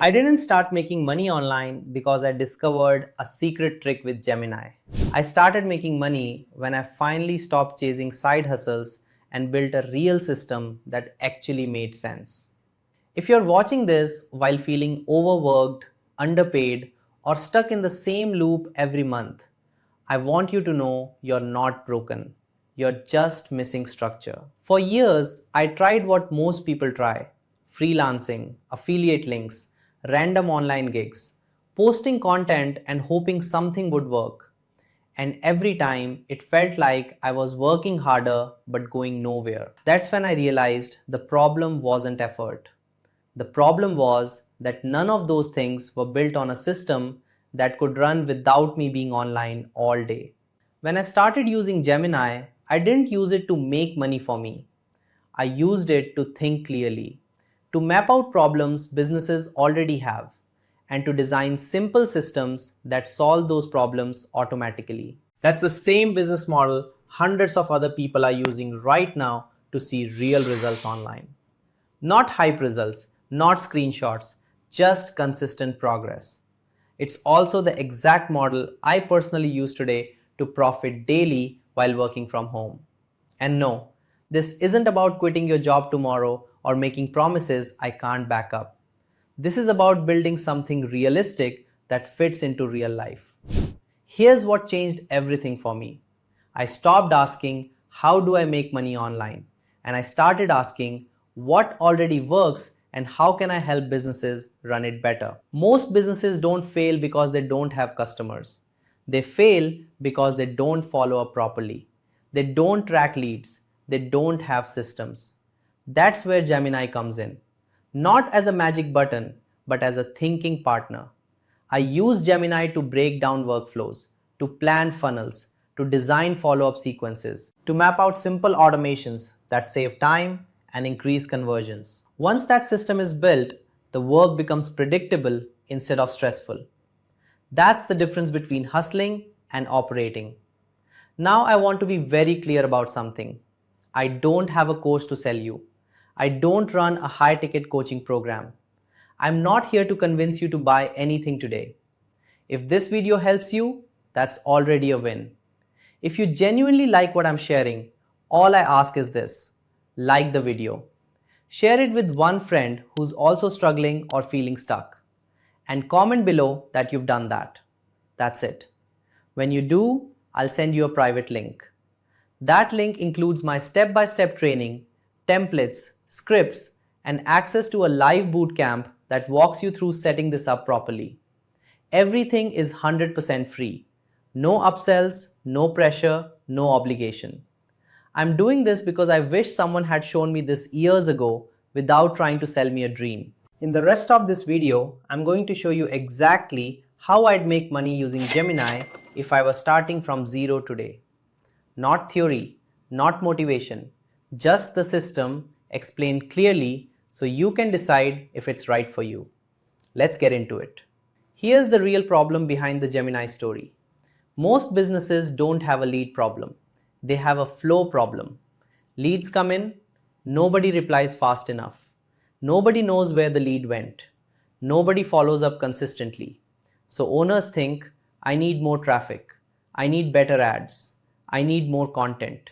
I didn't start making money online because I discovered a secret trick with Gemini. I started making money when I finally stopped chasing side hustles and built a real system that actually made sense. If you're watching this while feeling overworked, underpaid, or stuck in the same loop every month, I want you to know you're not broken. You're just missing structure. For years, I tried what most people try: freelancing, affiliate links, random online gigs, posting content and hoping something would work. And every time it felt like I was working harder but going nowhere. That's when I realized the problem wasn't effort. The problem was that none of those things were built on a system that could run without me being online all day. When I started using Gemini, I didn't use it to make money for me. I used it to think clearly, to map out problems businesses already have, and to design simple systems that solve those problems automatically. That's the same business model hundreds of other people are using right now to see real results online. Not hype results, not screenshots, just consistent progress. It's also the exact model I personally use today to profit daily while working from home. And no, this isn't about quitting your job tomorrow or making promises I can't back up. This is about building something realistic that fits into real life. Here's what changed everything for me. I stopped asking, how do I make money online? And I started asking, what already works and how can I help businesses run it better? Most businesses don't fail because they don't have customers. They fail because they don't follow up properly. They don't track leads. They don't have systems. That's where Gemini comes in. Not as a magic button, but as a thinking partner. I use Gemini to break down workflows, to plan funnels, to design follow-up sequences, to map out simple automations that save time and increase conversions. Once that system is built, the work becomes predictable instead of stressful. That's the difference between hustling and operating. Now I want to be very clear about something. I don't have a course to sell you. I don't run a high-ticket coaching program. I'm not here to convince you to buy anything today. If this video helps you, that's already a win. If you genuinely like what I'm sharing, all I ask is this: like the video. Share it with one friend who's also struggling or feeling stuck. And comment below that you've done that. That's it. When you do, I'll send you a private link. That link includes my step-by-step training, templates, scripts, and access to a live bootcamp that walks you through setting this up properly. Everything is 100% free. No upsells, no pressure, no obligation. I'm doing this because I wish someone had shown me this years ago without trying to sell me a dream. In the rest of this video, I'm going to show you exactly how I'd make money using Gemini if I was starting from zero today. Not theory, not motivation, just the system explained clearly so you can decide if it's right for you. Let's get into it. Here's the real problem behind the Gemini story. Most businesses don't have a lead problem. They have a flow problem. Leads come in, nobody replies fast enough. Nobody knows where the lead went. Nobody follows up consistently. So owners think, I need more traffic. I need better ads. I need more content.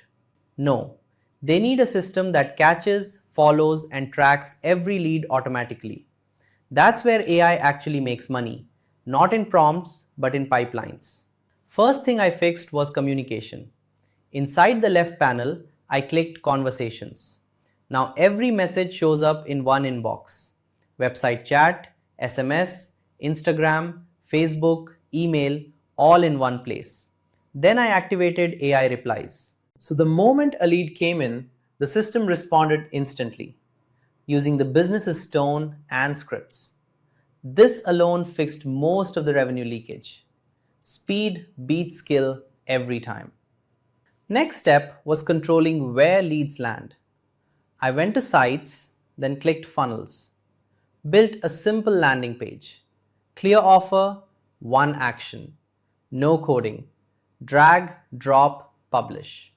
No, they need a system that catches, follows, and tracks every lead automatically. That's where AI actually makes money, not in prompts, but in pipelines. First thing I fixed was communication. Inside the left panel, I clicked Conversations. Now every message shows up in one inbox: website chat, SMS, Instagram, Facebook, email, all in one place. Then I activated AI replies. So the moment a lead came in, the system responded instantly, using the business's tone and scripts. This alone fixed most of the revenue leakage. Speed beats skill every time. Next step was controlling where leads land. I went to Sites, then clicked Funnels. Built a simple landing page. Clear offer, one action. No coding. Drag, drop, publish.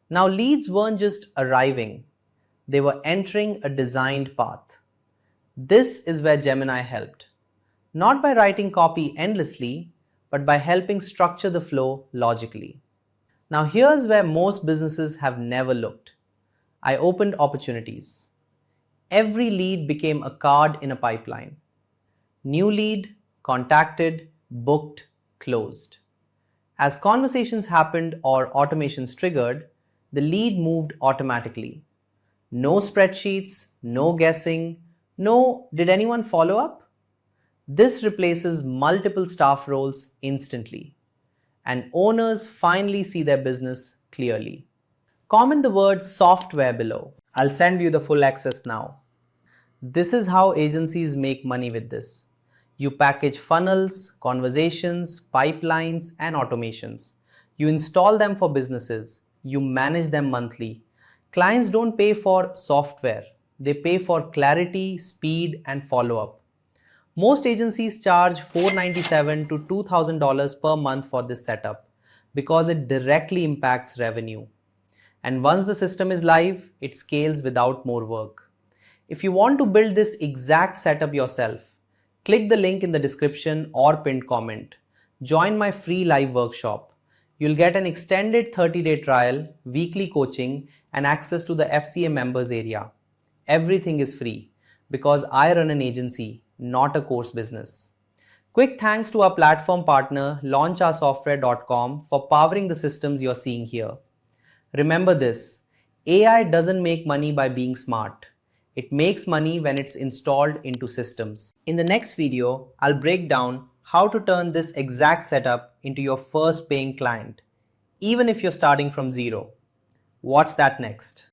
Now leads weren't just arriving, they were entering a designed path. This is where Gemini helped. Not by writing copy endlessly, but by helping structure the flow logically. Now, here's where most businesses have never looked. I opened opportunities. Every lead became a card in a pipeline. New lead, contacted, booked, closed. As conversations happened or automations triggered, the lead moved automatically. No spreadsheets, no guessing, no did anyone follow up? This replaces multiple staff roles instantly, and owners finally see their business clearly. Comment the word software below. I'll send you the full access now. This is how agencies make money with this. You package funnels, conversations, pipelines, and automations. You install them for businesses. You manage them monthly. Clients don't pay for software. They pay for clarity, speed, and follow-up. Most agencies charge $497 to $2,000 per month for this setup because it directly impacts revenue. And once the system is live, it scales without more work. If you want to build this exact setup yourself, click the link in the description or pinned comment. Join my free live workshop. You'll get an extended 30-day trial, weekly coaching, and access to the FCA members area. Everything is free because I run an agency, not a course business. Quick thanks to our platform partner launchoursoftware.com for powering the systems you're seeing here. Remember this, AI doesn't make money by being smart. It makes money when it's installed into systems. In the next video, I'll break down how to turn this exact setup into your first paying client, even if you're starting from zero. Watch that next.